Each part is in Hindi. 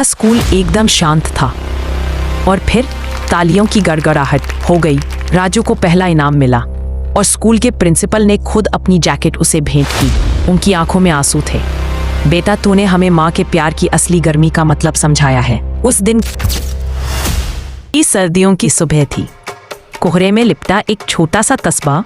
पूरा स्कूल एकदम शांत था और फिर तालियों की गड़गड़ाहट हो गई। राजू को पहला इनाम मिला और स्कूल के प्रिंसिपल ने खुद अपनी जैकेट उसे भेंट की। उनकी आंखों में आंसू थे। बेटा, तूने हमें माँ के प्यार की असली गर्मी का मतलब समझाया है। उस दिन की सर्दियों की सुबह थी। कोहरे में लिपटा एक छोटा सा कस्बा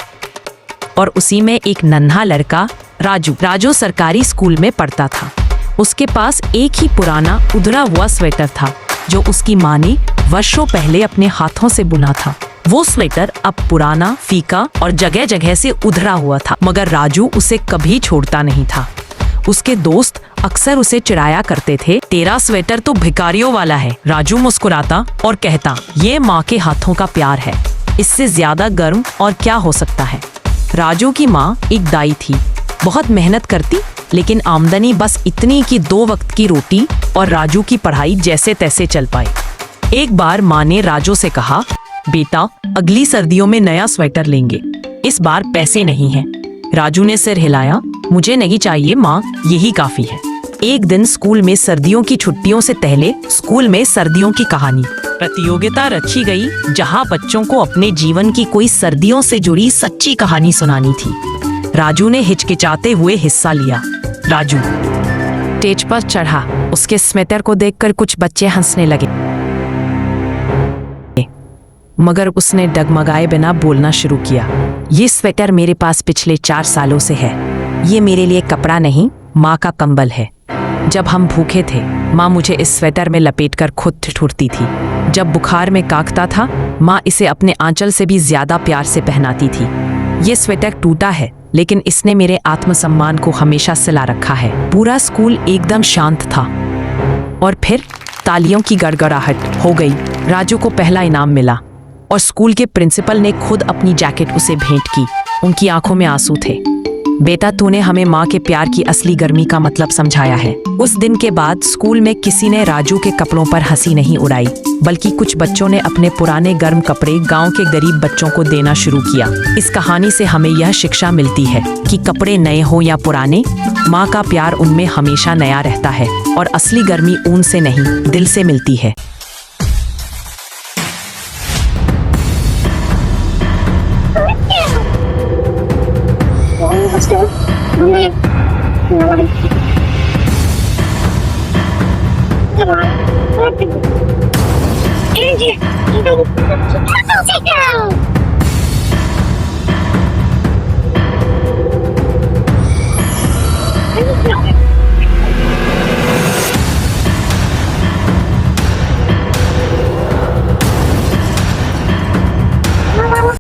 और उसी में एक नन्हा लड़का राजू सरकारी स्कूल में पढ़ता था। उसके पास एक ही पुराना उधड़ा हुआ स्वेटर था जो उसकी माँ ने वर्षों पहले अपने हाथों से बुना था। वो स्वेटर अब पुराना, फीका और जगह जगह से उधड़ा हुआ था, मगर राजू उसे कभी छोड़ता नहीं था। उसके दोस्त अक्सर उसे चिढ़ाया करते थे, तेरा स्वेटर तो भिखारियों वाला है। राजू मुस्कुराता और कहता, ये माँ के हाथों का प्यार है, इससे ज्यादा गर्म और क्या हो सकता है। राजू की माँ एक दाई थी, बहुत मेहनत करती, लेकिन आमदनी बस इतनी कि 2 वक्त की रोटी और राजू की पढ़ाई जैसे तैसे चल पाए। एक बार माँ ने राजू से कहा, बेटा, अगली सर्दियों में नया स्वेटर लेंगे, इस बार पैसे नहीं हैं। राजू ने सिर हिलाया, मुझे नहीं चाहिए माँ, यही काफी है। एक दिन स्कूल में सर्दियों की छुट्टियों से पहले स्कूल में सर्दियों की कहानी प्रतियोगिता रची गई, जहाँ बच्चों को अपने जीवन की कोई सर्दियों से जुड़ी सच्ची कहानी सुनानी थी। राजू ने हिचकिचाते हुए हिस्सा लिया। राजू स्टेज पर चढ़ा। उसके स्वेटर को देखकर कुछ बच्चे हंसने लगे, मगर उसने डगमगाए बिना बोलना शुरू किया। ये स्वेटर मेरे पास पिछले 4 सालों से है। ये मेरे लिए कपड़ा नहीं, माँ का कंबल है। जब हम भूखे थे, माँ मुझे इस स्वेटर में लपेटकर खुद ठिठुरती थी। जब बुखार में कांपता था, माँ इसे अपने आंचल से भी ज्यादा प्यार से पहनाती थी। ये स्वेटर टूटा है, लेकिन इसने मेरे आत्मसम्मान को हमेशा सिला रखा है। पूरा स्कूल एकदम शांत था और फिर तालियों की गड़गड़ाहट हो गई। राजू को पहला इनाम मिला और स्कूल के प्रिंसिपल ने खुद अपनी जैकेट उसे भेंट की। उनकी आंखों में आंसू थे। बेटा, तूने हमें माँ के प्यार की असली गर्मी का मतलब समझाया है। उस दिन के बाद स्कूल में किसी ने राजू के कपड़ों पर हंसी नहीं उड़ाई, बल्कि कुछ बच्चों ने अपने पुराने गर्म कपड़े गांव के गरीब बच्चों को देना शुरू किया। इस कहानी से हमें यह शिक्षा मिलती है कि कपड़े नए हो या पुराने, माँ का प्यार उनमें हमेशा नया रहता है और असली गर्मी ऊन से नहीं, दिल से मिलती है। Let's go. Come on. Energy. Go.